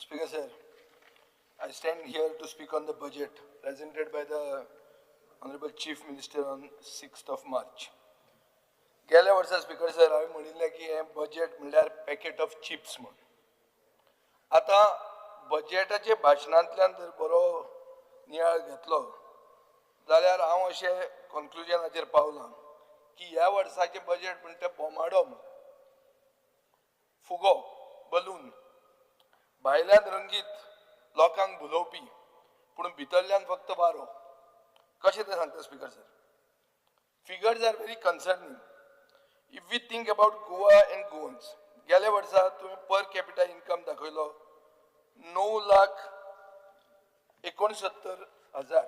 Speaker sir, I stand here to speak on the budget presented by the Honorable Chief Minister on 6th of March. गेल्या वर्सा speaker sir हांवें म्हणिल्लें की हे budget म्हणल्यार packet of chips म्हूण. आतां बजेटाचे भाशणांतल्यान जर बरो नियाळ घेतलो जाल्यार हांव अशें कन्क्लुजनाचेर पावलां की ह्या वर्साचें बजेट म्हणटा तें बोमाडो फुगो बलून भायल्यान रंगीत लोकांक भुलोवपी पूण भितरल्यान फक्त वारो कशें तें सांगता speaker sir. Figures are very concerning. If we think about Goa and Goans, गेल्या वर्सा तुवें पर कॅपिटा इन्कम दाखयलो 9,69,000.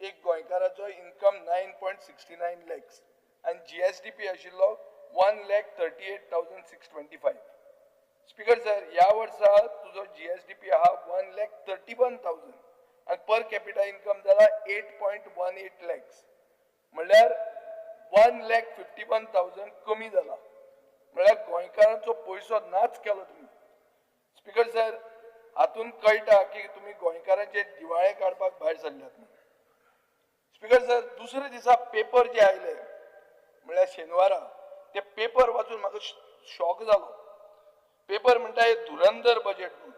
एक गोंयकाराचो इन्कम 9.69 lakhs आनी GSDP आशिल्लो 1,38,625. स्पीकर सर, ह्या वर्सा तुजो GSDP आहा 1,31,000 आनी पर कॅपिटा इन्कम जाला 8.18 lakhs. म्हणल्यार 1,51,000 कमी जाला. म्हणल्यार गोंयकारांचो पयसो नाच केलो तुमी. स्पीकर सर, हातून कळटा की तुमी गोंयकारांचे दिवाळे काडपाक भायर सरल्यात. स्पीकर सर, दुसरे दिसा पेपर जे आयले म्हणल्यार शेनवारा, ते पेपर वाचून म्हाका शॉक जालो. पेपर म्हणटा हे धुरंधर बजेट म्हणून,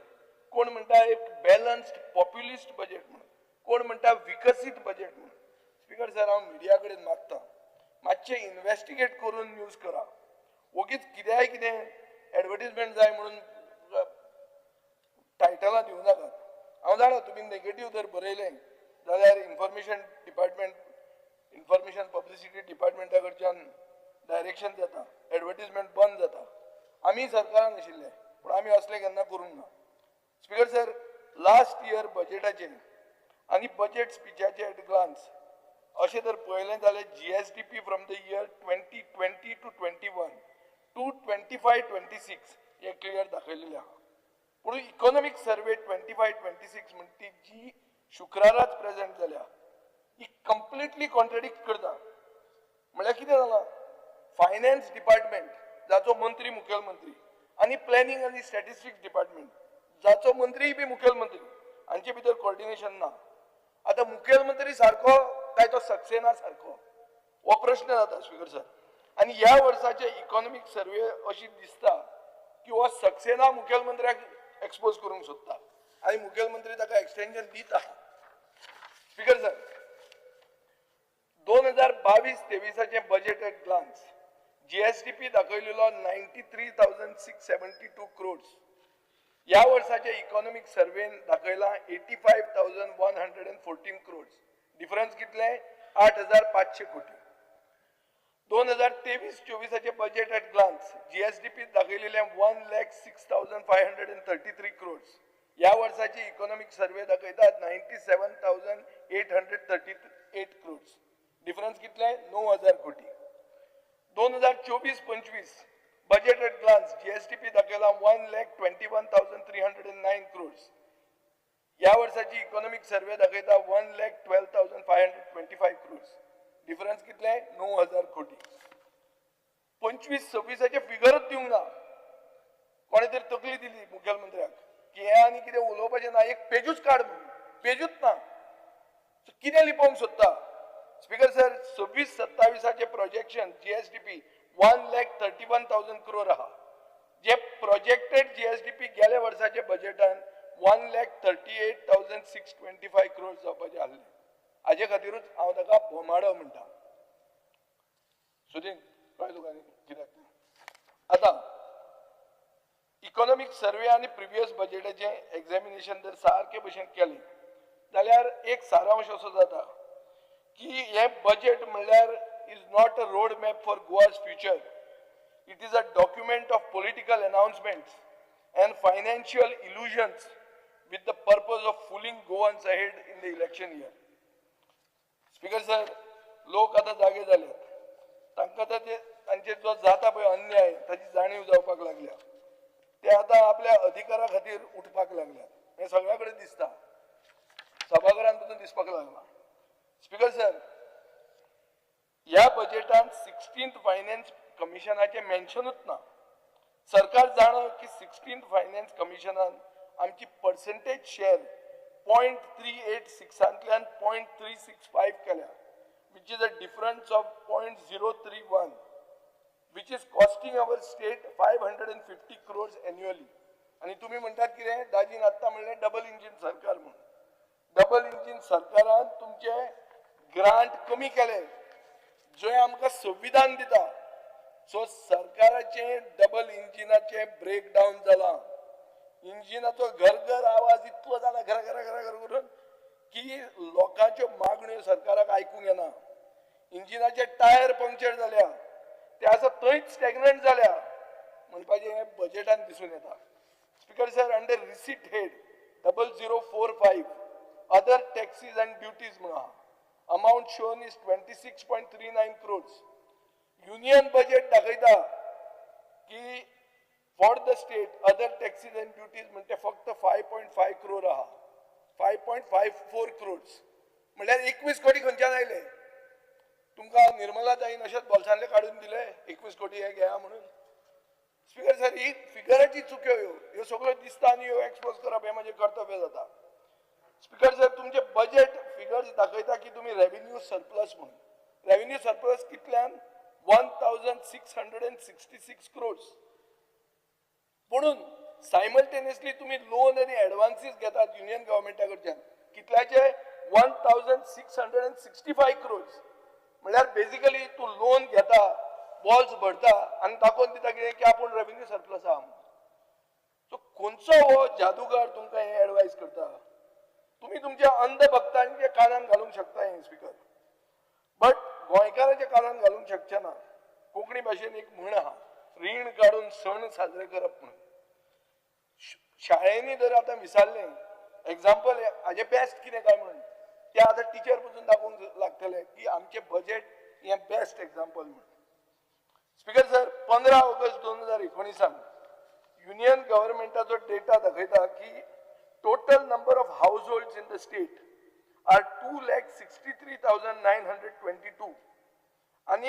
कोण म्हणटा एक बॅलन्स्ड पॉप्युलिस्ट बजेट म्हणून, कोण म्हणटा विकसीत बजेट म्हणून. स्पीकर सर, हांव मिडिया कडेन मागता मातशें इन्व्हेस्टिगेट करून न्यूज करा. वगीच कित्याय कितें एडवर्टिजमेंट जाय म्हणून टायटलां दिवं नाकात. हांव जाणा तुमी नेगेटिव्ह जर बरयलें जाल्यार इन्फॉर्मेशन पब्लिसिटी डिपार्टमेंटा कडच्यान डायरेक्शन जाता, एडवर्टिजमेंट बंद जाता. आमी सरकारान आशिल्ले पूण आमी असले केन्ना करूंक ना. स्पीकर सर, लास्ट इयर बजेटाचे आनी बजेट स्पिचाचे एट ग्लान्स अशें जर पळयलें जाल्यार GSDP from the year 2020 to 21 to 25-26 हे क्लियर दाखयलेलें आहा. पूण इकॉनॉमिक सर्वे 25-26 म्हणटी जी शुक्राराच प्रेझेंट जाल्या ही कंप्लिटली कॉन्ट्रडिक्ट करता. म्हळ्यार कितें जालां, फायनान्स डिपार्टमेंट जाचो मंत्री मुखेलमंत्री आनी प्लॅनिंग आनी स्टॅटिस्टिक्स डिपार्टमेंट जाचो मंत्री बी मुखेलमंत्री हांचे भितर कोऑर्डिनेशन ना. आतां मुखेलमंत्री सारको काय तो सक्सेना सारको हो प्रश्न जाता स्पीकर सर. आनी ह्या वर्साचे इकॉनॉमिक सर्वे अशी दिसता की हो सक्सेना मुखेलमंत्र्याक एक्सपोज करूंक सोदता आनी मुखेलमंत्री ताका एक्सटेंशन दिता. Speaker sir, 2022-23 budget at glance GSDP दाखयलेलो 93,672 crores. ह्या वर्साच्या इकॉनॉमिक सर्वेन दाखयला 85,114 crores. डिफरन्स कितले? 8,500 कोटी. 2023-24 बजेट एट ग्लान्स GSDP दाखयलेले 1,06,533 crores. ह्या वर्साची इकॉनॉमिक सर्वे दाखयता 97,838 crores. डिफरन्स कितले? 9,000 कोटी. 2024-25 बजेट एट ग्लान्स GSDP दाखयला 1,21,309 crores. ह्या वर्साची इकॉनॉमिक सर्वे दाखयता 1,12,525 crores. डिफरन्स कितले? 9,000 कोटी. 25-26 फिगरच दिवंक ना. कोणे तरी तकली दिली मुखेलमंत्र्याक की हे आनी कितें उलोवपाचें ना, एक पेजूच काड म्हणून. पेजूच ना. कितें लिपोवंक सोदता? Speaker sir, 26-27 projection GSDP 1,31,000 crore आहा. जे प्रोजेक्टेड GSDP गेल्या वर्साचे बजेटान 1,38,625 crores जावपाचे आसले. हाजे खातीरूच हांव ताका बोमाडो म्हणटा. सुदीन कळ्ळें तुका न्ही कित्याक तें. आतां इकॉनॉमिक सर्वे आनी प्रिवियस बजेटाचे एक्झामिनेशन जर सारके भशेन केलें जाल्यार एक सारांश असो जाता की हे बजेट म्हणल्यार is not a road map for Goa's future. It is a document of political announcements and financial illusions with the purpose of fooling Goans ahead in the election year. Speaker sir, लोक आता जागे झाले. तांकां तांचे जो जाता पळय अन्याय ताची जाणीव जावपाक लागल्या. ते आता आपल्या अधिकारा खातीर उठपाक लागल्यात. हे सगळ्या कडेन दिसता. सभाघरांत पसून दिसपाक लागला. स्पीकर सर, ह्या बजेटान 16th फायनान्स कमिशनाचे मेन्शनूच ना. सरकार जाणो की 16th फायनान्स कमिशनान आमची पर्सेंटेज शेअर 0.386 0.365 केल्या, which is a difference of 0.031, which is costing our state 550 crores annually. आणि तुम्ही म्हणतात की रे दाजीन आता म्हणले डबल इंजिन सरकार म्हणून. डबल इंजिन सरकारान तुमचे ग्रांट कमी केले, जो आमकां संविधान दिता. सो सरकाराचे डबल इंजिनाचे ब्रेकडाऊन जाला. इंजिनाचो घर आवाज इतलो जाला घर घर घर घर करून की लोकांच्यो मागण्यो सरकाराक आयकूंक येना. इंजिनाचे टायर पंक्चर जाल्या, ते आसा थंयच स्टॅग्नंट जाल्या म्हणपाचे बजेटान दिसून येता. Speaker sir, under receipt head 0045 other taxes and duties म्हणा amount shown is 26.39 crores. Union budget दाखयता की for the state other taxes and duties म्हणते फक्त 5.5 crore आहा, 5.54 crores. म्हणल्यार 21 कोटी खंयच्यान आयले? तुमकां निर्मला ताईन अशेंच बोल्सांतले काडून दिले 21 कोटी हे घ्या म्हणून. स्पीकर सर, ही फिगराची चुक्यो ह्यो सगळ्यो दिसता आनी ह्यो एक्सपोज करप हे म्हणजे कर्तव्य जाता. स्पीकर सर, तुमचे बजेट फिगर्स दाखयता की तुम्ही रेव्हेन्यू सरप्लस म्हणून. रेव्हेन्यू सरप्लस कितल्यान? 1666 crores. म्हणून सायमल्टेनियसली तुम्ही लोन आणि ऍडव्हान्सेस घेतात युनियन गव्हर्नमेंटा कडच्यान कितल्याचे? 1665 crores. म्हणल्यार बेसिकली तू लोन घेता, बॉल्स भरता आणि दाखोवन दिता कितें की आपूण रेव्हेन्यू सरप्लस आहा. सो खंयचो हो जादूगार तुमकां हे एडवायस करता? तुम्ही तुमच्या अंधभक्तांच्या कानान घालूंक शकता हे स्पीकर, बट गोंयकारांच्या कानान घालूंक शकचे ना. कोंकणी भाशेन एक म्हण आहा, रीण काढून सण साजरे करप म्हणून. शाळेंनी जर आता विचारले एक्झाम्पल हाजे बेस्ट कितें काय म्हणून, ते आता टीचर पासून दाखोवंक लागतले की आमचे बजेट हे बेस्ट एक्झाम्पल म्हणून. स्पीकर सर, 15 ऑगस्ट 2019 युनियन गव्हर्नमेंटाचो डेटा दाखयता की total number of households in the state are 2,63,922 and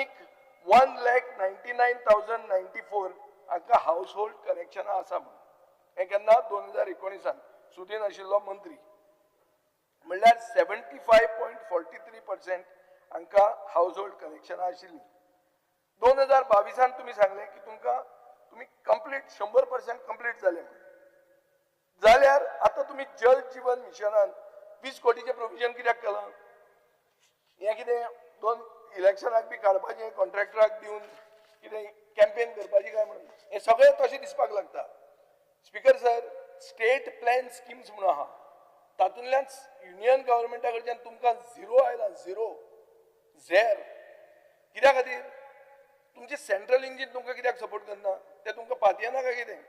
1,99,094 हाका हाऊसहोल्ड कनेक्शन आसा म्हणून. हे केन्ना? 2019 सुदीन आशिल्लो मंत्री. म्हणल्यार 75.43% हांकां हाऊसहोल्ड कनेक्शन आशिल्ली. 2022 तुम्ही सांगले की तुम्ही कंप्लीट 100% कंप्लीट झाले. जाल्यार आता तुम्ही जल जीवन मिशनान 20 कोटीचे प्रोविजन कित्याक केलां? हे कितें दोन इलेक्शनाक बी काडपाचें, कॉन्ट्रॅक्टराक दिवन कितें कॅम्पेन करपाची काय म्हणून हे सगळे तशें दिसपाक लागता. Speaker sir, state plan schemes म्हणून आहा, तातूंतल्यान युनियन गव्हर्नमेंटा कडच्यान तुमकां झिरो आयला, झिरो झेर. कित्या खातीर? तुमचे सेंट्रल इंजिन तुमकां कित्याक सपोर्ट करना? ते तुमकां पातयेना काय कितें?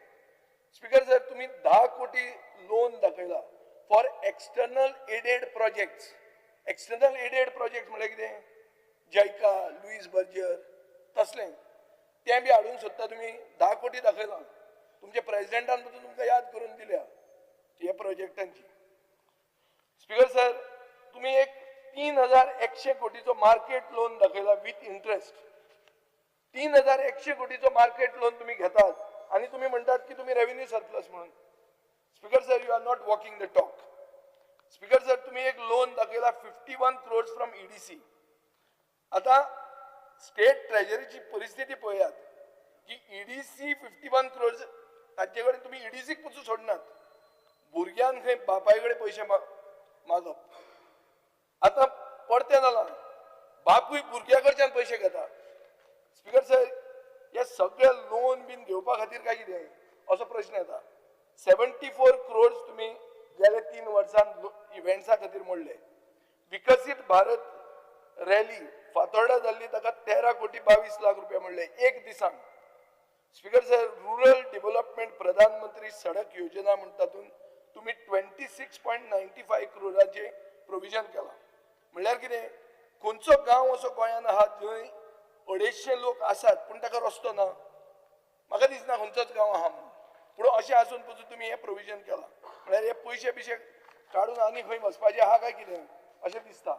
स्पीकर सर, तुम्ही 10 कोटी लोन दाखयला for external aided projects. External aided project म्हणजे कितें? जैका, लुईस बर्जर तसले ते बी हाडूंक सोदता तुम्ही. 10 कोटी दाखयला. तुमच्या प्रेसिडेंटान पासून तुमकां याद करून दिल्या ह्या प्रोजेक्टांची. स्पीकर सर, तुम्ही एक 3100 कोटीचो मार्केट लोन दाखयला विथ इंटरेस्ट. 3100 कोटीचो मार्केट लोन तुम्ही घेतात आणि तुम्ही म्हणतात की तुम्ही रेव्हेन्यू सरप्लस म्हणून. Speaker sir, you are not walking the talk. Speaker sir, तुम्ही एक लोन दाखयला 51 crores फ्रॉम ईडीसी. आता स्टेट ट्रेजरीची परिस्थिती पळयात की ईडीसी 51 crores, ताचे कडेन तुम्ही ईडीसीक पसून सोडनात. भुरग्यांक खंय बापाय कडेन पयशे मागप. आता पडते जालां, बापूय भुरग्या कडच्यान पयशे घेता. स्पीकर सर, हे सगळे लोन बीन घेवपा खातीर काय कितें असो प्रश्न येता. 74 crores तुम्ही गेल्या 3 वर्सांत इव्हेंट्सा खातीर मोडले. विकसित भारत रॅली फातोर्डा जाल्ली ताका 13 कोटी 22 लाख रुपया मोडले एक दिसांक. स्पीकर सर, रुरल डेव्हलपमेंट प्रधानमंत्री सडक योजना म्हणटा तातूंत तुम्ही 26.95 crores प्रोविजन केला. म्हणल्यार कितें? खंयचो गांव असो गोंयान आहा जंय 250 लोक आसात पूण ताका रस्तो ना? म्हाका दिसना खंयचोच गांव आहा म्हणून. पूण अशें आसून पसून तुम्ही हे प्रोविजन केला. म्हळ्यार हे पयशे बिशे काडून आनी खंय वचपाचें आहा काय कितें अशें दिसता.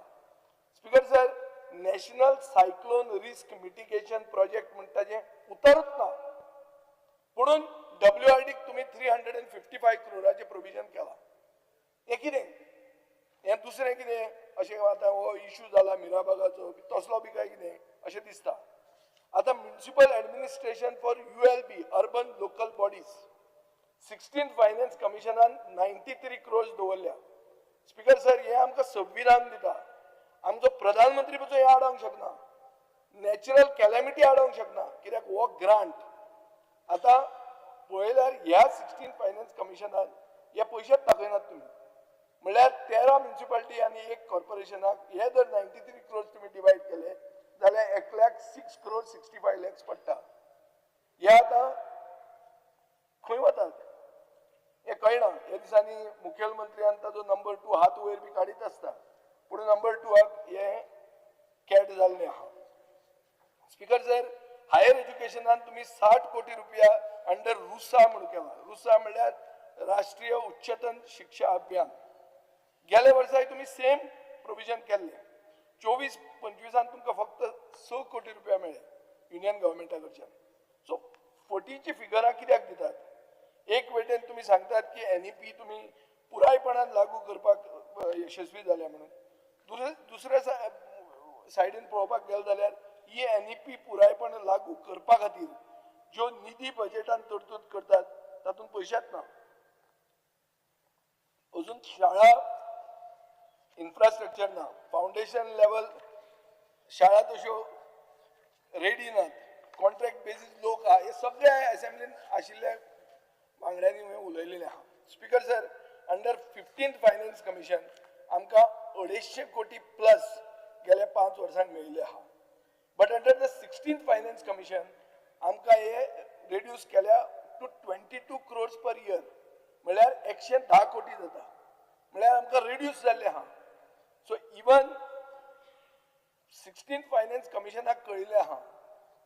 Speaker sir, national cyclone risk mitigation project म्हणटा तें उतरूच ना. म्हणून WRDक तुम्ही 355 करोडाचे प्रोविजन केला. हे कितें? हे दुसरें कितें अशें आतां हो इश्यू जाला मिराबागाचो तसलो बी काय कितें अशें दिसता. आतां municipal administration for ULB urban local bodies 16th finance कमिशनान 93 crores दवरल्या. स्पीकर सर हे आमकां संविधान दिता. आमचो प्रधानमंत्री पसून हे आडावंक शकना. नॅचरल कॅलॅमिटी आडावंक शकना कित्याक हो ग्रांट आतां पळयल्यार ह्या 16th फायनान्स कमिशनान हे पयशेच दाखयनात तुमी. म्हणल्यार 13 म्युनिसिपालिटी आनी एक कॉर्पोरेशनाक हे जर 93 crores तुमी डिवायड केले जाल्यार 1,06 crore 65 lakhs पडटा. हे आतां खंय वतात हे कळना. ह्या दिसांनी मुखेलमंत्र्यान ताजो नंबर 2 हात वयर बी काडीत आसता पूण नंबर 2 हे कॅट जाल्ले आहा. स्पीकर सर हायर एज्युकेशनान तुम्ही 60 कोटी रुपया अंडर रुसा म्हणून केला. रुसा म्हणल्यार राष्ट्रीय उच्चतम शिक्षा अभियान. गेल्या वर्साय तुम्ही सेम प्रोविजन केल्ले. 24-25 तुमकां फक्त 6 कोटी रुपया मेळ्ळे युनियन गव्हर्मेंटा कडच्यान. सो फटीची फिगरां कित्याक दितात? एक वेटेन तुम्ही सांगतात की NEP तुम्ही पुरायपणान लागू करपाक यशस्वी जाल्या म्हणून. दुसऱ्या सायडीन पळोवपाक गेले जाल्यार ही NEP पुरायपण लागू करपा खातीर ज्यो निधी बजेटान तरतूद करतात तातूंत पयशेच ना. अजून शाळा इन्फ्रास्ट्रक्चर ना. फाउंडेशन लेवल शाळा तश्यो रेडी नात. कॉन्ट्रॅक्ट बेसीस लोक आहा. हे सगळे असेंब्लीन आशिल्ल्या वांगड्यांनी उलयलेले आहा. Speaker sir under 15th finance commission आमकां 250 कोटी प्लस गेल्या 5 वर्सांक मेळिल्ले आहा. But under the 16th finance commission आमकां हे रिड्यूस केल्या टू 22 crores per year म्हणल्यार 110 कोटी जाता. म्हणल्यार आमकां रिड्यूस जाल्ले आहा. सो इवन 16th फायनान्स कमिशनाक कळिल्ले आहा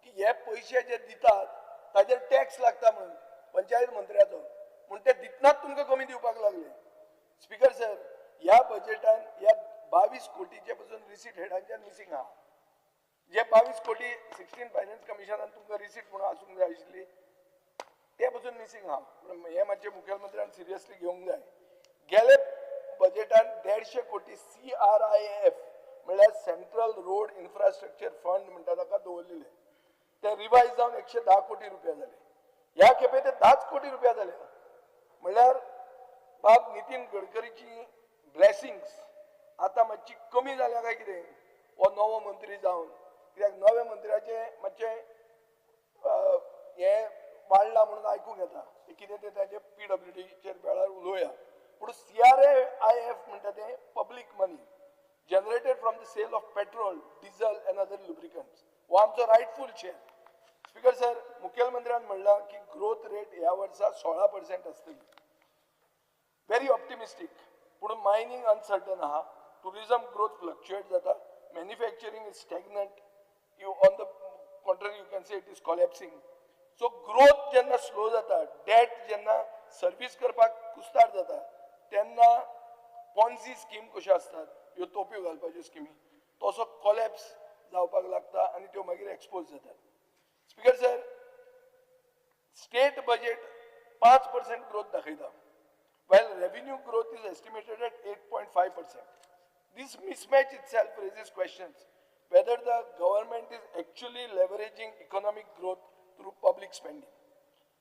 की हे पयशे जे दितात ताजेर टॅक्स लागता म्हणून पंचायत मंत्र्याचो म्हूण ते दितनाच तुमकां कमी दिवपाक लागले. स्पीकर सर ह्या बजेटान ह्या 22 कोटीचे पसून रिसीट हेडांच्यान मिसींग आहा. जे 22 कोटी 16th फायनान्स कमिशनान तुमकां रिसीट म्हणून आसूंक जाय आशिल्ली ते पसून मिसींग आहा. हे मातशें मुखेलमंत्र्यान सिरियसली घेवंक जाय. गेले बजेटान 150 कोटी CRIF म्हणल्यार सेंट्रल रोड इन्फ्रास्ट्रक्चर फंड म्हणटा ताका दवरलेले. ते रिवायज जावन 110 कोटी रुपया जाले. ह्या खेपे ते 10 कोटी रुपया जाले. म्हणल्यार बाब नितीन गडकरीची ब्लेसिंग्स आता मातशी कमी जाल्या काय कितें हो नवो मंत्री जावन? कित्याक नव्या मंत्र्याचे मातशे हे वाडला म्हणून आयकूंक येता. कितें ते ताचे PWDचेर वेळार उलोवया. पूण CRIF म्हणटा ते public money generated from the sale of petrol diesel and other lubricants. हो आमचो रायटफूल शेअर. स्पीकर सर मुखेलमंत्र्यान म्हणला की ग्रोथ रेट ह्या वर्सा 16% आसतली. Very optimistic. पूण मायनिंग अनसर्टन आहा. टुरिझम ग्रोथ फ्लक्च्युएट जाता. Manufacturing is stagnant. On the contrary you can say it is collapsing. So growth जेन्ना स्लो जाता डेट जेन्ना सर्व्हिस करपाक कुस्तार जाता तेन्ना पॉन्सी स्कीम कश्यो असतात ह्यो तोप्यो घालपाच्यो स्किमी तसो कॉलॅप्स जावपाक लागता आनी त्यो मागीर एक्सपोज जातात. Speaker sir state budget 5% growth दाखयता while revenue growth is estimated at 8.5%. This mismatch itself raises questions whether the government is actually leveraging economic growth through public spending.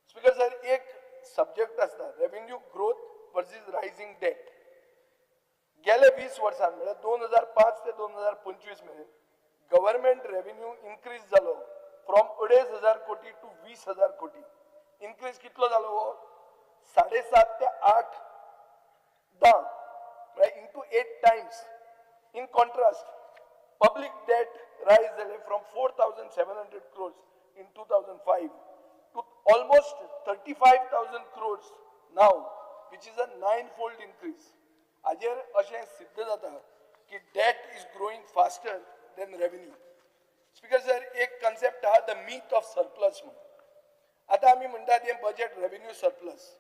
Speaker sir, एक subject असता revenue growth versus rising debt. गेल्या 20 वर्षांत म्हणजे 2005 ते 2025 मेरेन government revenue increase जालो from 2,500 कोटी to 20,000 कोटी. इन्क्रीज कितलो जालो हो? 7.5 ते 8 into 8 times. In contrast, public debt rise from 4,700 crores in 2005 to almost 35,000 crores now, which is a 9-fold increase. Ajer अशें सिद्ध जाता की debt is growing faster than revenue. Speaker sir, एक concept हा the myth of surplus म्हणून. आता आम्ही म्हणतात हे बजेट रेव्हेन्यू सरप्लस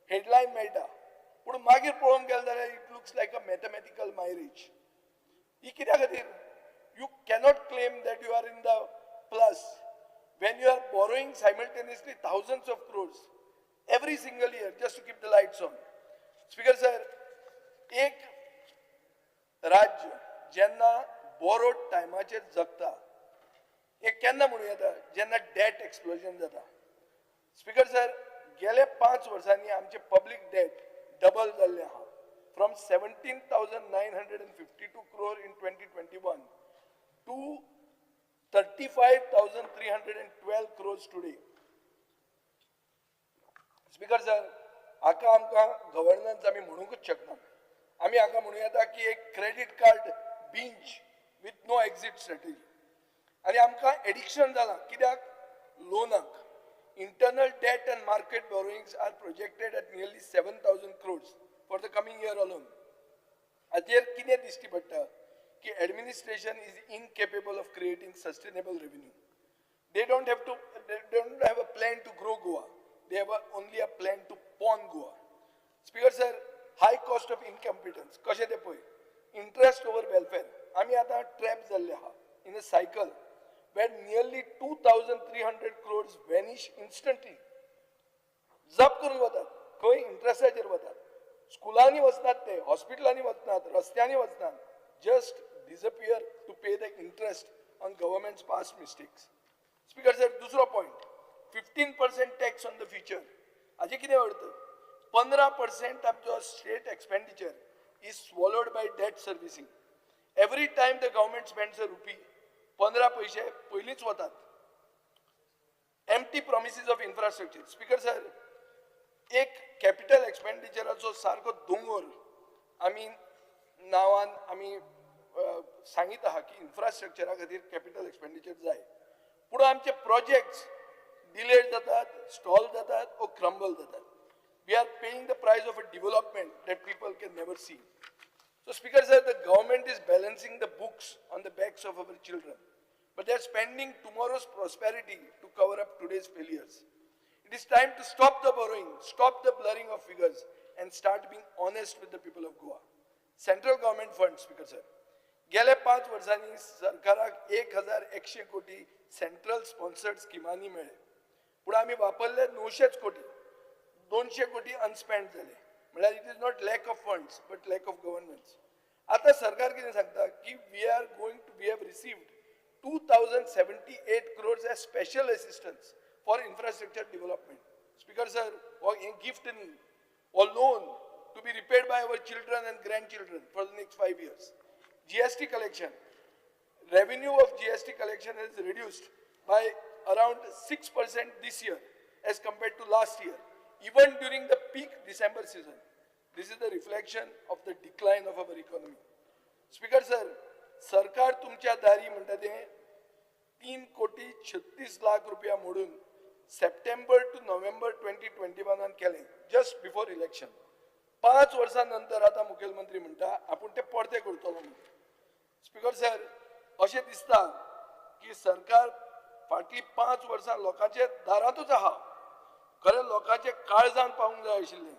हेडलाईन मेळटा पूण मागीर पळोवंक गेले जाल्यार it looks like a mathematical mirage. ही कित्या खातीर? You cannot claim that you are in the plus when you are borrowing simultaneously thousands of crores. every single year just to keep the lights on. Speaker sir, एक राज्य जेन्ना borrowed टायमाचेर जगता एक केन्ना म्हणूं येता जेन्ना डेट एक्सप्लोजन जाता. स्पीकर सर, गेल्या 5 वर्सांनी आमचे पब्लीक डेट डबल जाल्लें आहा, from 17,952 crore in 2021 to 35,312 crores today. Speaker sir, हाका आमकां गव्हर्नन्स आमी म्हणूंकच शकना. आमी हाका म्हणूं येता की एक credit card binge with no exit strategy. आणि आमकां एडिक्शन जाला कित्याक लोनाक. Internal debt and market borrowings are projected at nearly 7,000 crores for the coming year alone. हाचेर कितें दिश्टी पडटा की administration is incapable of creating sustainable revenue. They don't have a plan to grow Goa. They have only a plan to pawn Goa. Speaker sir, high cost of incompetence. कशें तें पळय, interest over welfare. आमी आतां trap जाल्ले आहा in a cycle where nearly 2,300 crores vanish instantly. जप करून वतात, खंय इंटरेस्टाचेर वतात. स्कुलांनी वचनात ते, हॉस्पिटलांनी वचनात, रस्त्यांनी वचनात. Just disappear to pay the interest on government's past mistakes. Speaker sir, दुसरो point, 15% tax on the future. हाजे कितें अर्थ? 15% of the state expenditure is swallowed by debt servicing. Every time the government spends a rupee, 15 पैसे पयलींच वतात. Empty promises of infrastructure. Speaker sir, एक capital एक्सपेंडिचराचो सारको दोंगर आमी नांवान आमी सांगीत आहा की इन्फ्रास्ट्रक्चरा खातीर कॅपिटल एक्सपेंडिचर जाय. पूण आमचे प्रोजेक्ट्स डिलेड जातात, स्टॉल जातात or crumble जातात. We are paying the price of a development that people can never see. So Speaker sir, the government is balancing the books on the backs of our children, but they are spending tomorrow's prosperity to cover up today's failures. It is time to stop the borrowing, stop the blurring of figures and start being honest with the people of Goa. Central government funds, Speaker sir. गेल्या 5 वर्सांनी सरकाराक 1,100 कोटी central sponsored स्किमांनी मेळ्ळे. पूण आमी वापरले 900 कोटी, 200 कोटी अनस्पेंड झाले. म्हळ्यार it is not lack of funds but lack of governance. आता सरकार कितें सांगता की we have received 2,078 crores as special assistance for infrastructure development. Speaker sir, or a gift or loan to be repaid by our children and grandchildren for the next 5 years. GST collection, revenue of GST collection is reduced by around 6% this year as compared to last year, even during the peak December season. This is the reflection of the decline of our economy. Speaker sir, सरकार तुमच्या दारी म्हणटा तें 3,36,00,000 रुपया मोडून September two November 2021 केलें, just before election. 5 वर्सां नंतर आता मुखेलमंत्री म्हणटा आपूण ते परते करतलो म्हणून. स्पीकर सर, अशें दिसता की सरकार फाटली 5 वर्सां लोकांच्या दारांतूच आहा. खरें लोकांचे काळजान पावूंक जाय आशिल्लें.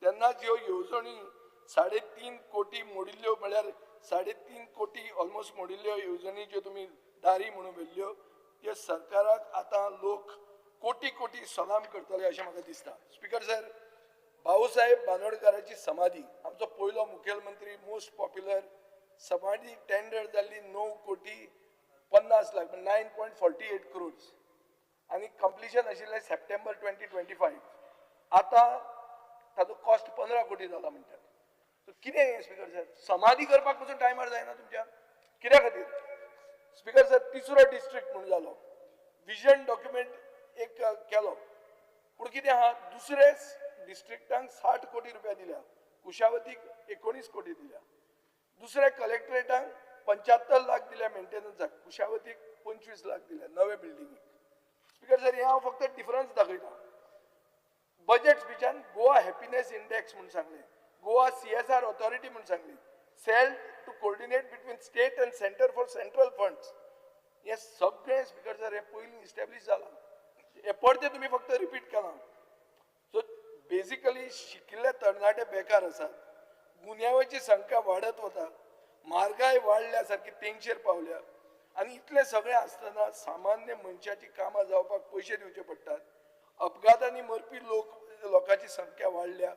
तेन्ना ज्यो येवजणी 3.5 कोटी मोडिल्ल्यो, म्हळ्यार 3.5 कोटी ऑलमोस्ट मोडिल्ल्यो येवजणी ज्यो तुमी दारी म्हणून व्हेल्ल्यो, त्यो सरकाराक आतां लोक कोटी कोटी सलाम करतले अशें म्हाका दिसता. स्पीकर सर, भाऊसाहेब बांदोडकराची समाधी, आमचो पयलो मुखेलमंत्री, मोस्ट पॉप्युलर, समाधी टेंडर जाल्ली 9,50,00,000 9.48 crores आनी कंप्लिशन आशिल्लें सप्टेंबर 2025. आतां ताजो कॉस्ट 15 कोटी जाला म्हणटात. कितें हें स्पीकर सर? समाधी करपाक पसून टायमार जायना तुमच्या? कित्या खातीर? स्पीकर सर, तिसरो डिस्ट्रिक्ट म्हणून जालो, विजन डॉक्युमेंट एक केलो, पूण कितें आहा, दुसरे डिस्ट्रिक्टांक 60 कोटी रुपया दिल्या, कुशावतीक 19 कोटी दिल्या, दुसऱ्या कलेक्टरेटांक 75 लाख दिल्या मेंटेनन्साक, कुशावतीक 25 लाख दिल्या नवे बिल्डिंगीक. स्पीकर सर, हे हांव फक्त डिफरन्स दाखयता. बजेट स्पिचान गोवा हॅपीनेस इंडेक्स म्हणून सांगलें, गोवा CSR ऑथॉरिटी म्हणून सांगली, cell to coordinate between state and centre for central funds. हे सगळें स्पीकर सर हे पयलीं इस्टॅब्लिश जालां. हे परते तुमी फक्त रिपीट केलां. सो बेसिकली शिकिल्ले तरणाटे बेकार आसात, गुन्यांवाची संख्या वाडत वता, म्हारगाय वाडल्या सारकी तेंगशेर पावल्या, आनी इतलें सगळें आसतना सामान्य मनशाची कामां जावपाक पयशे दिवचे पडटात. अपघातांनी मरपी लोक लोकांची संख्या वाढल्या,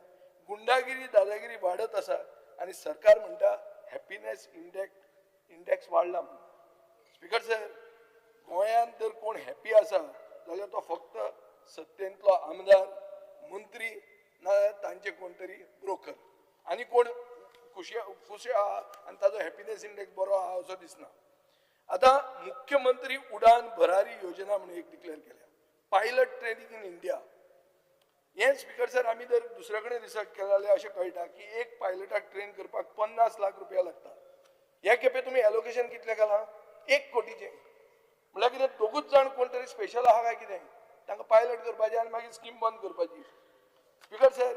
गुंडागिरी दादागिरी वाढत आसा आणि सरकार म्हणटा हॅपीनेस इंडेक्स वाढला म्हणून. स्पीकर सर, गोंयांत जर कोण हॅपी आसा जाल्यार तो फक्त सत्तेंतलो आमदार, मंत्री ना तांचे कोण तरी ब्रोकर, आनी कोण खुशी आहा आनी ताजो हॅपीनेस इंडेक्स बरो आहा असो दिसना. आता मुख्यमंत्री उडान भरारी योजना म्हणून एक डिक्लेअर केल्या, पायलट ट्रेनिंग इन इंडिया. हे स्पीकर सर आमी जर दुसरे कडेन रिसर्च केलें जाल्यार अशें कळटा की एक पायलटाक ट्रेन करपाक 50 लाख रुपया लागता. ह्या खेपे तुम्ही एलोकेशन कितले केलां? 1 कोटीचें. म्हळ्यार कितें दोगूच जाण कोण तरी स्पेशल आहा काय कितें? तांकां पायलट करपाचें आनी मागीर स्कीम बंद करपाची. स्पीकर सर,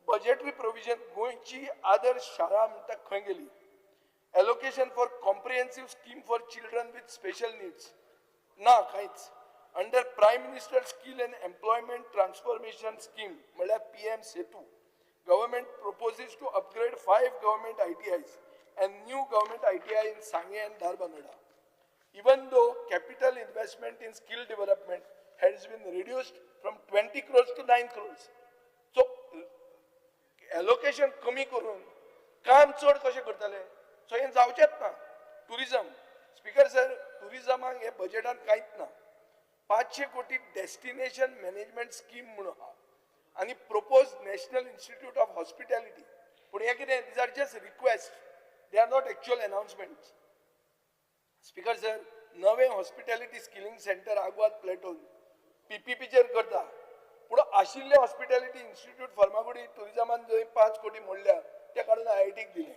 बजेटरी प्रोविजन गोंयची आदर्श शाळा म्हणटा खंय गेली? Allocation for comprehensive scheme for children with special needs ना कांयच. Under prime minister skill and employment transformation scheme म्हळ्यार PM Setu, government proposes to upgrade 5 government ITIs and new government ITI in Sangye and Darbanoda. Even though capital investment in skill development has been reduced from 20 crores to 9 crores. So, allocation कमी करून काम चड कशें करतले? So हें जावचेंच ना. Tourism, speaker sir, टुरिझमाक हे बजेटान कांयच ना. 500 कोटी डेस्टिनेशन मॅनेजमेंट स्कीम म्हणून आहा आनी propose national institute of hospitality. पूण हे कितें? These are just request, they are not actual announcements. Speaker sir, नवे हॉस्पिटॅलिटी स्किलिंग सेंटर आग्वाद प्लेटून PPPचेर करता, पूण आशिल्ले हॉस्पिटॅलिटी इन्स्टिट्यूट फर्मागुडी टुरिझमान जंय 5 कोटी मोडल्या ते काडून IITक दिले.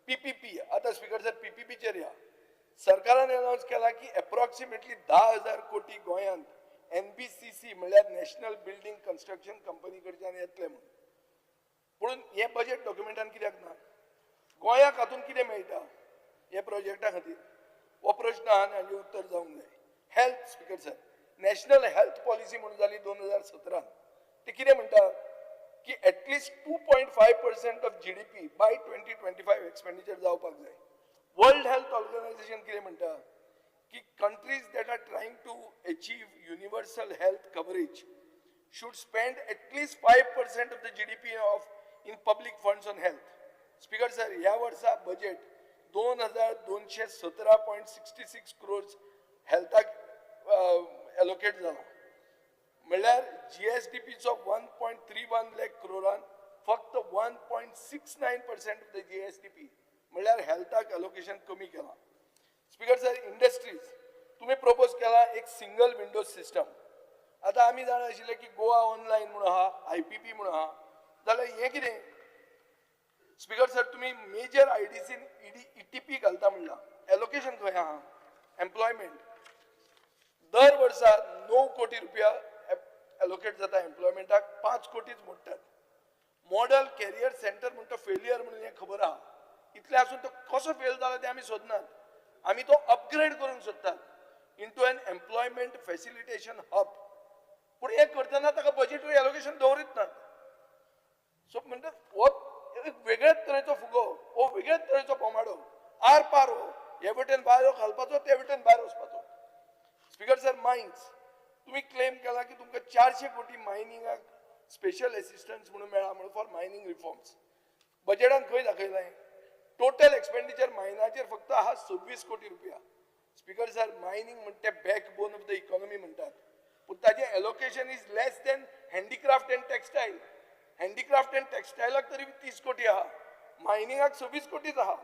PPP आता स्पीकर सर PPPचेर या सरकारान अनाउन्स केला की अप्रॉक्सिमेटली 10,000 कोटी गोंयांत NBCC म्हळ्यार नॅशनल बिल्डिंग कन्स्ट्रक्शन कंपनी कडच्यान येतले म्हणून. पूण हे बजेट डॉक्युमेंटान कित्याक ना? गोंयाक हातून कितें मेळटा हे प्रोजेक्टा खातीर? हो प्रश्न आहा आनी हाजें उत्तर जावंक जाय. Health, speaker sir, national health policy म्हणून जाली 2017. ते कितें म्हणटा की at least 2.5% of GDP by 2025 expenditure जावपाक जाय. वर्ल्ड हेल्थ ऑर्गनायझेशन कितें म्हणटा की countries that are trying to achieve universal health coverage should spend at least 5% of the GDP in public funds on health. Speaker sir, ह्या वर्सा budget 2217.66 crores हेल्थाक allocate जाला. म्हळ्यार GSDPचो 1.31 lakh crores फक्त 1.69% of the GSDP म्हळ्यार हेल्थाक allocation कमी केला. Speaker sir, industries तुम्ही propose केला एक सिंगल विंडोज सिस्टम. आता आम्ही जाण आशिल्ले की गोवा ऑनलाईन म्हणून आहा, IPP म्हणून आहा, जाल्यार हें कितें? स्पीकर सर, तुम्ही मेजर IDC ETP घालता म्हणला, एलोकेशन खंय आहा? एम्प्लॉयमेंट दर वर्सा 9 कोटी रुपया एलोकेट जाता एम्प्लॉयमेंटाक, 5 कोटीच मोडटात. मॉडल कॅरियर सेंटर म्हणून तो फेलियर म्हणून हें खबर आहा. इतले आसून तो कसो फेल जाला ते आमी सोदनात. आमी तो अपग्रेड करूंक सोदतात into an employment facilitation hub. पूण हे करतना ताका बजेटरी एलोकेशन दवरीत नात. सो म्हणटात हो एक वेगळेच तरेचो फुगो, हो वेगळेच तरेचो पोमाडो, आर पार हो, हे वटेन भायर घालपाचो, ते वटेन भायर वचपाचो. स्पीकर सर, मायन्स तुम्ही क्लेम केला की तुमकां 400 कोटी मायनिंगाक स्पेशल असिस्टन्स म्हणून मेळ्ळा म्हणून फॉर मायनिंग रिफॉर्म्स. बजेटान खंय दाखयलां? टोटल एक्सपेंडिचर मायनाचेर फक्त आहा 26 कोटी रुपया. स्पीकर सर, मायनिंग म्हणटा बॅकबोन ऑफ द इकॉनॉमी म्हणटात, पूण ताजें allocation is less than handicraft and textile. Handicraft and टेक्सटायलाक तरी 30 कोटी आहा, मायनिंगाक 26 कोटीच आहा.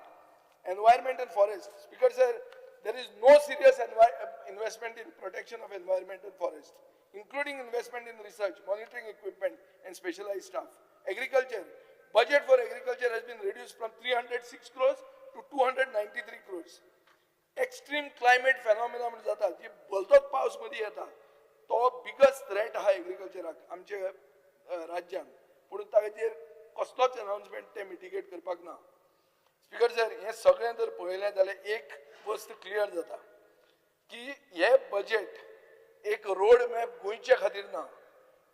Environment and forest, speaker sir, there is no serious investment in protection of environment and forest, including investment in research, monitoring equipment and specialized staff. Agriculture, budget for agriculture has been reduced from 306 crores to 293 crores. Extreme climate phenomena म्हणून जाता, जी बोलतोच पावस मध्ये येता, तो biggest threat आहा एग्रीकल्चराक आमच्या राज्यान. पूण ताचेर कसलोच अनाउन्समेंट ते मिटिगेट करपाक ना. स्पीकर सर, हे सगळें जर पळयलें जाल्यार एक गोष्ट क्लियर जाता की हे बजेट एक रोड मॅप गोंयच्या खातीर ना,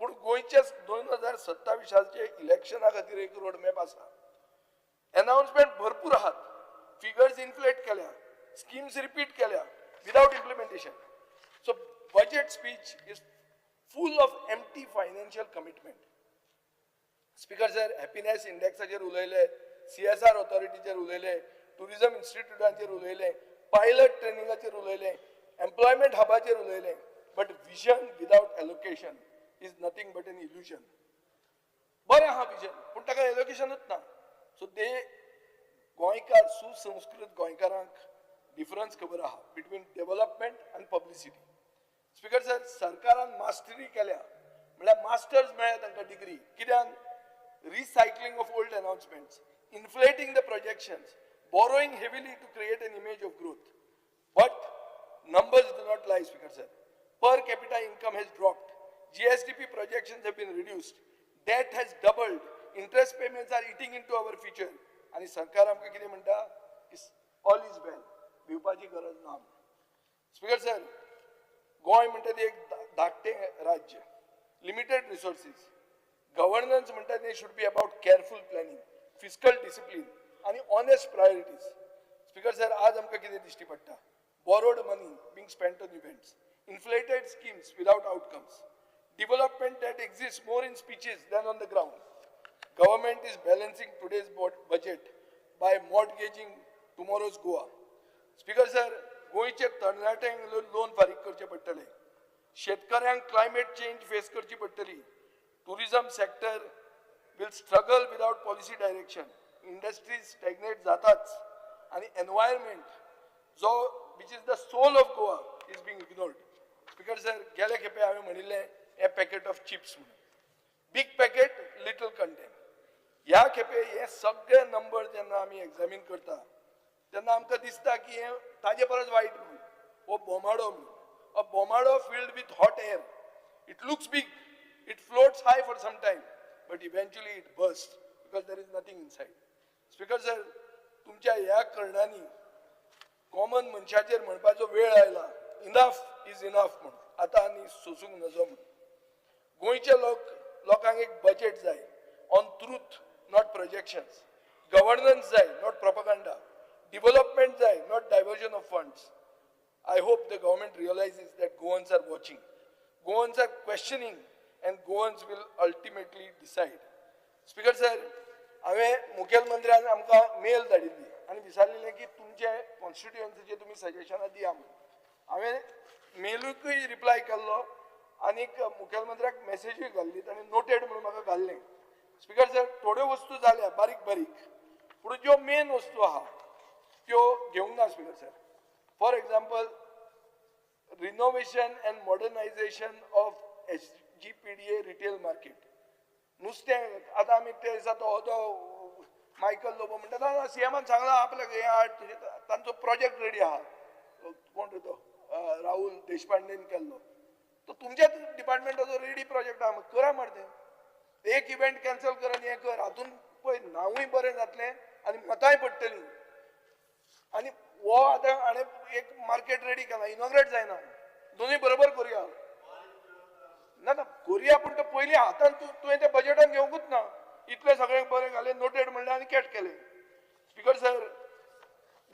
पूण गोंयच्या 2027चे इलेक्शना खातीर एक रोड मॅप आसा. अनाउन्समेंट भरपूर आहात, फिगर्स इन्फ्लेट केल्या, स्कीम्स रिपीट केल्या without implementation. So budget speech is full of empty financial commitment. Speaker sir happiness इंडेक्साचेर उलयले, CSR ऑथॉरिटीचेर उलयले, टुरिझम इन्स्टिट्यूटांचेर उलयले, पायलट ट्रेनिंगाचेर उलयले, एम्प्लॉयमेंट हबाचेर उलयले, but vision without allocation is nothing but an illusion. बरें आहा विजन, पूण ताका एलोकेशनूच ना. सो ते गोंयकार सुसंस्कृत गोंयकारांक डिफरन्स खबर आहा बिटवीन डेव्हलपमेंट आनी पब्लिसिटी. स्पीकर सर सरकारान मास्टरी केल्या म्हळ्यार मास्टर्स मेळ्ळ्या तांकां degree कित्यान recycling of old announcements, inflating the projections, borrowing heavily to create an image of growth. But numbers do not lie, Speaker sir. Per capita income has dropped. GSDP projections have been reduced. Debt has doubled. Interest payments are eating into our future. आणि सरकार आमकां कितें म्हणटा की all is वेल, भिवपाची गरज ना. Speaker sir Goa म्हणटा ते एक धाकटें राज्य, लिमिटेड रिसोर्सीस. गव्हर्नन्स म्हणटा ते should be about careful planning, fiscal discipline आणि honest priorities. स्पीकर सर आज आमकां कितें दिश्टी पडटा? Borrowed money being spent on events, inflated schemes without outcomes, development that exists more in speeches than on the ground. Government is balancing today's budget by mortgaging tomorrow's Goa. Speaker sir गोंयचे तरणाट्यांक loan फारीक करचे पडटले, शेतकऱ्यांक climate change face करची पडटली. Tourism sector will struggle without policy direction. Industries stagnate जाताच आणि environment जो which is the soul of Goa is being ignored. Speaker sir गेल्या खेपे हांवें म्हणिल्लें a packet of chips म्हणून, big packet little content. ह्या खेपे हे सगळे नंबर जेन्ना आमी एग्जामीन करता तेन्ना आमकां दिसता की हे ताजे परस वायट म्हणून, हो बोमाडो म्हणून. अ बोमाडो filled with hot air. It looks big. It floats high for some time, but eventually it bursts because there is nothing inside. Speaker sir, तुमच्या ह्या कारणांनी कॉमन मनशाचेर म्हणपाचो वेळ आयला, इनफ इज इनफ म्हणून, आतां आनी सोसूंक नजो म्हणून. गोंयचे लोकांक एक बजेट जाय on truth not projections, governance जाय नॉट प्रोपगंडा, डेव्हलपमेंट जाय not diversion of funds. I hope the government realizes that Goans are watching, Goans are questioning, and Goans will ultimately decide. Speaker sir, हांवें मुखेलमंत्र्यान आमकां mail धाडिल्ली आनी विचारलेलें की तुमचे कॉन्स्टिट्युएन्सीचे तुमी सजेशनां दिया म्हणून. हांवें मेलूकय रिप्लाय केल्लो आनीक मुखेलमंत्र्याक मेसेजूय घाल्ली, ताणें नोटेड म्हणून म्हाका घाल्लें. स्पीकर सर थोड्यो वस्तू जाल्या बारीक बारीक, पूण ज्यो मेन वस्तू आहा त्यो घेवंक ना. Speaker sir for example renovation end modernisation of SGPDA retail market. नुस्तें आतां आमी ते दिसा तो मायकल लोबो म्हणटा ना सीएमान सांगला आपल्याक हे हाड, तांचो प्रोजेक्ट रेडी आहा. कोण रे तो राहुल देशपांडेन केल्लो. तो तुमच्याच डिपार्टमेंटाचो रेडी प्रोजेक्ट आहा, करा मरे ते. एक इव्हेंट कॅन्सल कर आनी हें कर, हातून पळय नांवूय बरें जातलें आनी मतांय पडटलीं. आनी हो आतां हाणें एक मार्केट रेडी केला, इनॉग्रेट जायना. दोनूय बरोबर करुया ना ना करुया, पूण तो पयलीं हातान तुवें तें बजेटान घेवंकूच ना. इतलें सगळें बरें घालें, नोटेड म्हणलें आनी कॅट केलें. स्पीकर सर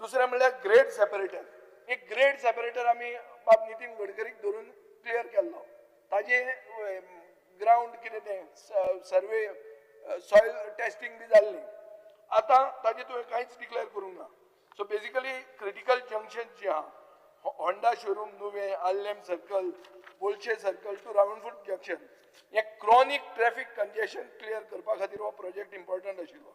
दुसरें म्हणल्यार ग्रेड सेपरेटर. एक ग्रेड सेपरेटर आमी बाब नितीन गडकरीक धरून क्लियर केल्लो. ताजे ग्राउंड कितें तें सर्वे सॉयल टेस्टिंग बी जाल्ली. आतां ताजें तुवें कांयच डिक्लेअर करूंक ना. सो बेसिकली क्रिटिकल जंक्शन्स जी आहा, होंडा शोरूम नुवें, आल्लेम सर्कल, बोलशे सर्कल टू रावंडफूट जंक्शन, हे क्रॉनिक ट्रॅफिक कंजेशन क्लियर करपा खातीर हो प्रोजेक्ट इम्पॉर्टंट आशिल्लो.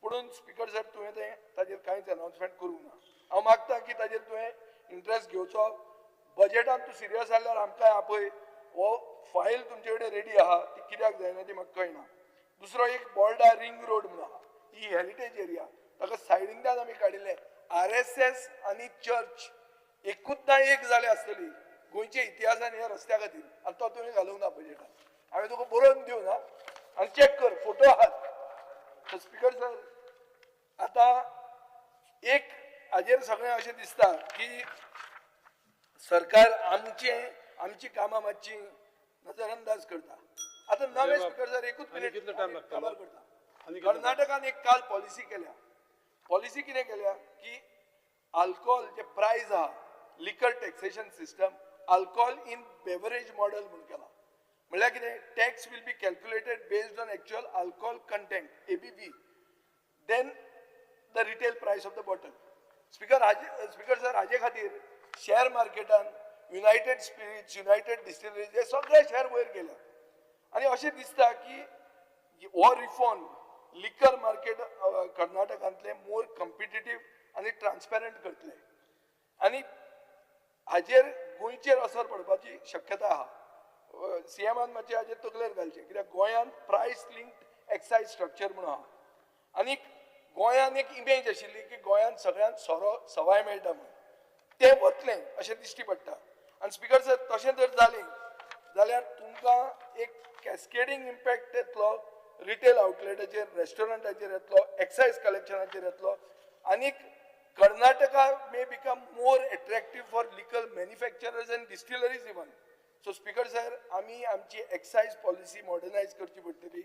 पुणून स्पीकर सर तुवें तें ताजेर कांयच अनाउन्समेंट करूंक ना. हांव मागता की ताजेर तुवें इंट्रस्ट घेवचो. बजेटान तूं सिरियस जाल्यार आमकांय आपय. हो फायल तुमचे कडेन रेडी आहा, ती कित्याक जायना ती म्हाका कळना. दुसरो एक बोर्डा रिंग रोड म्हणून आहा, ही हेरिटेज एरिया, ताका सायडींतल्यान आमी काडिल्लें. RSS आनी चर्च एकूचदां एक जाले आसतली गोंयच्या इतिहासान ह्या रस्त्या खातीर, आनी तो तुवें घालूंक ना बजेटान. हांवें तुका बरोवन दिवं ना आनी चॅक कर, फोटो आहात. स्पीकर सर आतां एक हाजेर सगळें अशें दिसता की सरकार आमची कामां मातशी नजरअंदाज करता. आतां नवे स्पीकर सर एकूच मिनीट खबर करता. कर्नाटकान एक काल पॉलिसी केल्या. पॉलिसी कितें केल्या की अल्कोहोल जे प्रायस आहा, liquor taxation system, alcohol in beverage model म्हणून केला. म्हळ्यार कितें tax will be calculated based on actual alcohol content ABV than the retail price of the bottle. Speaker sir हाजे खातीर शेअर मार्केटान युनायटेड स्पिरिट्स युनायटेड डिस्टिलरीज हे सगळे share वयर गेले आनी अशें दिसता की हो रिफॉर्म लिकर मार्केट कर्नाटकांतले मोर कॉम्पिटिटीव आनी ट्रान्सपेरंट करतले आनी हाजेर गोंयचेर असर पडपाची शक्यता आहा. सीएमान मातशें हाजेर तकलेर घालचें कित्याक गोंयांत प्रायस लिंक्ड एक्सायज स्ट्रक्चर म्हणून आहा आनी गोंयांत एक इमेज आशिल्ली की गोंयांत सगळ्यांत सवाय मेळटा म्हणून तें वतलें अशें दिश्टी पडटा. आनी स्पीकर सर तशें जर जालें जाल्यार तुमकां एक कॅस्केडींग इम्पॅक्ट येतलो रिटेल आउटलेटाचेर रेस्टॉरंटाचेर येतलो एक्सायज कलेक्शनाचेर येतलो आनी Karnataka may become more attractive for liquor manufacturers and distilleries even. So speaker sir आमी आमची एक्सायज पॉलिसी मॉडर्नायज करची पडटली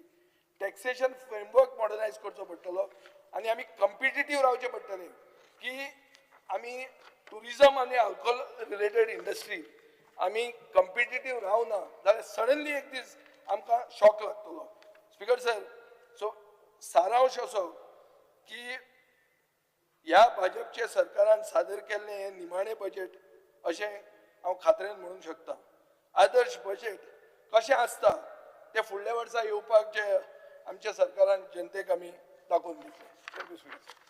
टॅक्सेशन फ्रेमवर्क मॉडर्नायज करचो पडटलो आनी आमी कॉम्पिटिटीव रावचे पडटले की आमी टुरिजम आनी अल्कोहोल रिलेटेड इंडस्ट्री आमी कॉम्पिटिटीव रावना जाल्यार सडनली एक दीस आमकां शॉक लागतलो. स्पीकर सर सो सारांश असो की ह्या भाजपच्या सरकारान सादर केल्लें हें निमाणें बजेट अशें हांव खात्रेन म्हणूंक शकता. आदर्श बजेट कशें आसता तें फुडल्या वर्सा येवपाक जे आमच्या सरकारान जनतेक आमी दाखोवन दितले. Thank you speaker.